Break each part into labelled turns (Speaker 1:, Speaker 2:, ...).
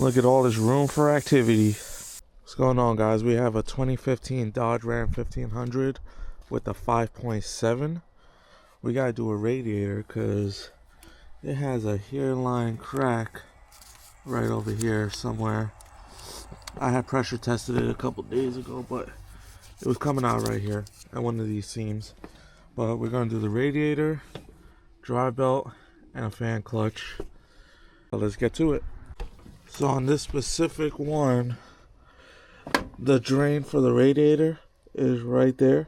Speaker 1: Look at all this room for activity. What's going on, guys? We have a 2015 Dodge Ram 1500 with a 5.7. We gotta do a radiator because it has a hairline crack right over here somewhere. I had pressure tested it a couple days ago, but it was coming out right here at one of these seams. But we're gonna do the radiator, drive belt, and a fan clutch. So let's get to it. So on this specific one, the drain for the radiator is right there.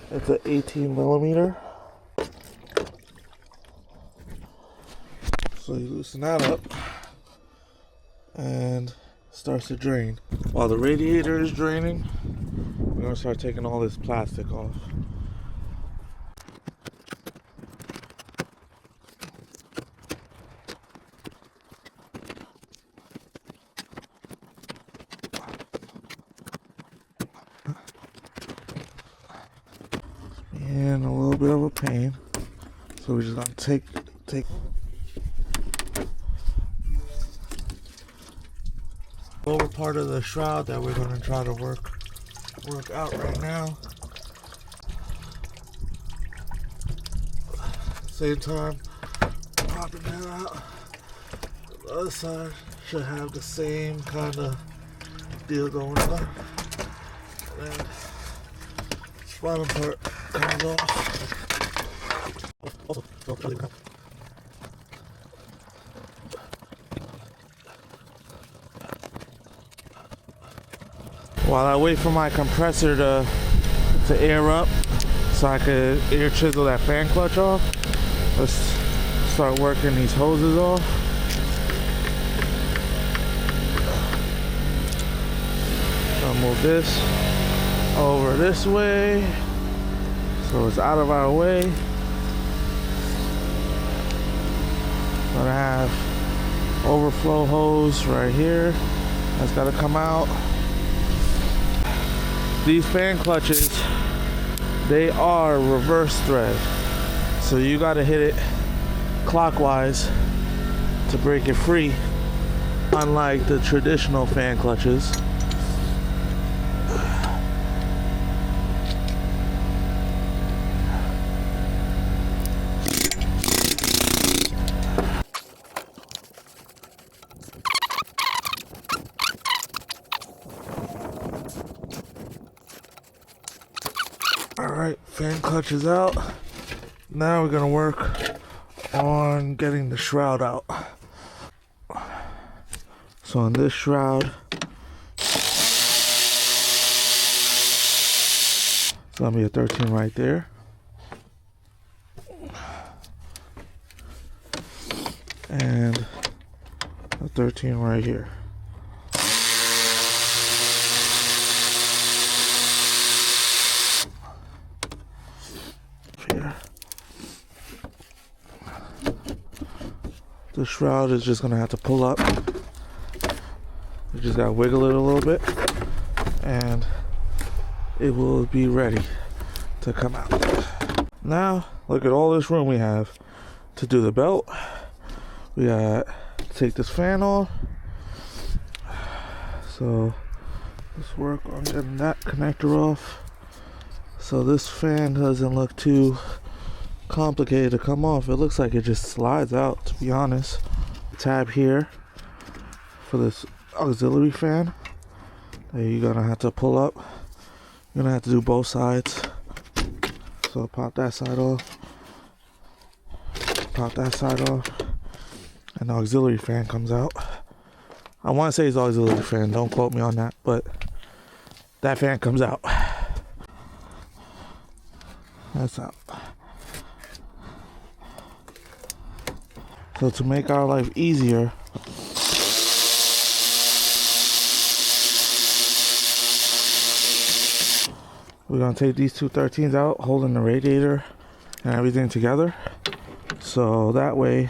Speaker 1: It's an 18 millimeter. So you loosen that up and it starts to drain. While the radiator is draining, we're gonna start taking all this plastic off. And a little bit of a pain, so we're just gonna take lower part of the shroud that we're gonna try to work out right now. Same time, popping that out. The other side should have the same kind of deal going on. And then bottom part comes off. While I wait for my compressor to air up so I could air chisel that fan clutch off, let's start working these hoses off. I'll move this over this way so it's out of our way. Gonna have overflow hose right here that's gotta come out. These fan clutches, they are reverse thread, so you gotta hit it clockwise to break it free, unlike the traditional fan clutches. Alright, fan clutch is out. Now we're gonna work on getting the shroud out. So on this shroud, it's gonna be a 13 right there. And a 13 right here. The shroud is just gonna have to pull up. You just gotta wiggle it a little bit and it will be ready to come out. Now look at all this room we have to do the belt. We got to take this fan off. So let's work on getting that connector off so this fan doesn't look too complicated to come off. It looks like it just slides out, to be honest. Tab here for this auxiliary fan that you're gonna have to pull up. You're gonna have to do both sides. So pop that side off, pop that side off, and the auxiliary fan comes out. I want to say it's auxiliary fan, don't quote me on that, but that fan comes out. That's out. So to make our life easier, we're gonna take these two 13s out, holding the radiator and everything together. So that way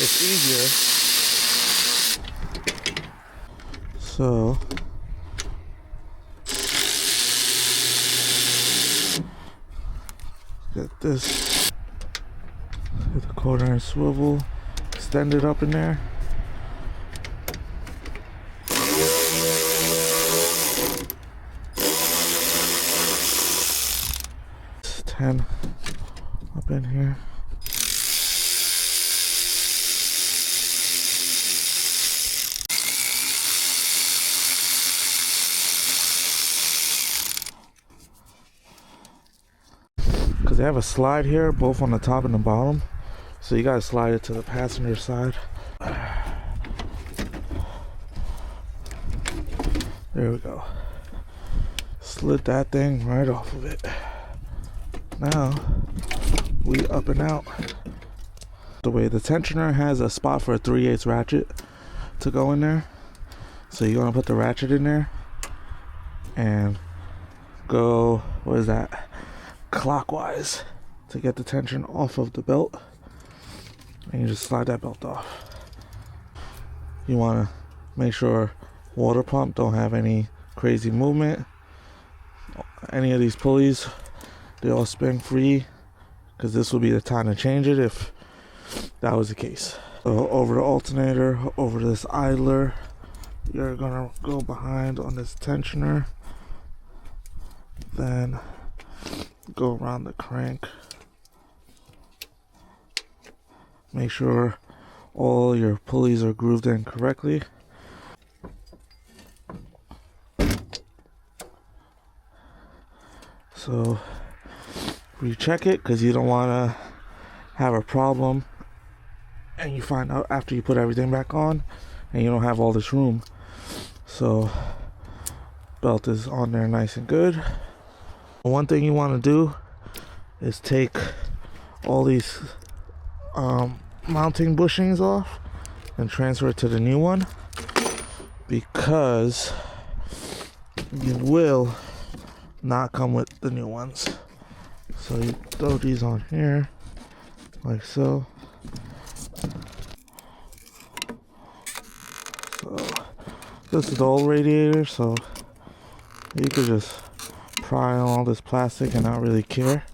Speaker 1: it's easier. So get this, hit the quarter and swivel, extended up in there. It's 10 up in here. Because they have a slide here, both on the top and the bottom. So you gotta slide it to the passenger side. There we go. Slid that thing right off of it. Now, we up and out. The way the tensioner has a spot for a 3/8 ratchet to go in there. So you wanna put the ratchet in there and go, what is that? Clockwise to get the tension off of the belt, and you just slide that belt off. You want to make sure water pump don't have any crazy movement. Any of these pulleys, they all spin free, because this will be the time to change it if that was the case. So over the alternator, over this idler, you're gonna go behind on this tensioner, then go around the crank. Make sure all your pulleys are grooved in correctly. So recheck it, because you don't want to have a problem and you find out after you put everything back on and you don't have all this room. So belt is on there nice and good. One thing you want to do is take all these mounting bushings off and transfer it to the new one, because you will not come with the new ones. So you throw these on here like so. So this is the old radiator, so you could just pry on all this plastic and not really care.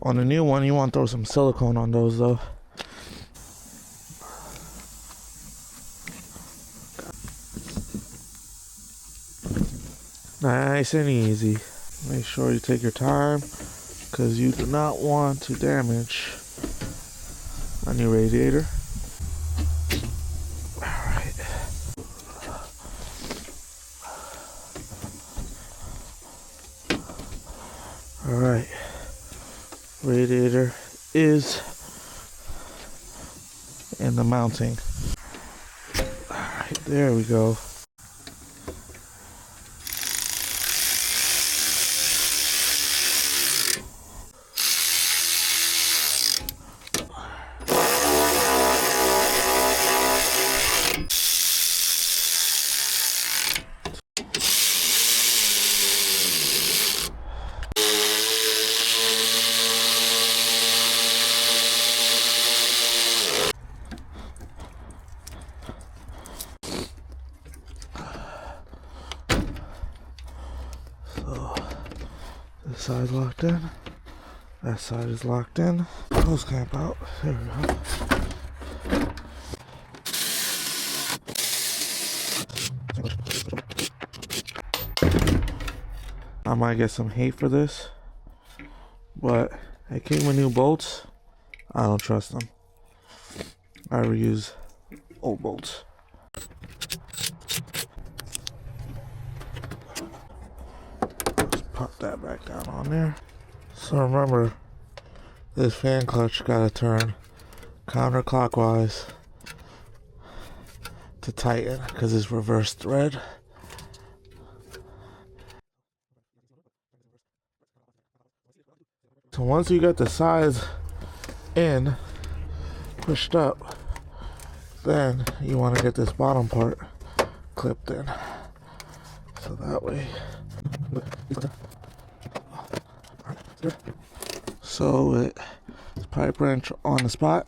Speaker 1: On the new one, you want to throw some silicone on those though. Nice and easy. Make sure you take your time, because you do not want to damage a new radiator. Alright, radiator is in the mounting. Alright, there we go. This side's locked in. That side is locked in. Hose clamp out. There we go. I might get some hate for this, but it came with new bolts. I don't trust them. I reuse old bolts. Pop that back down on there. So remember, this fan clutch gotta turn counterclockwise to tighten, because it's reverse thread. So once you get the sides in, pushed up, then you want to get this bottom part clipped in. So that way. So it's pipe wrench on the spot.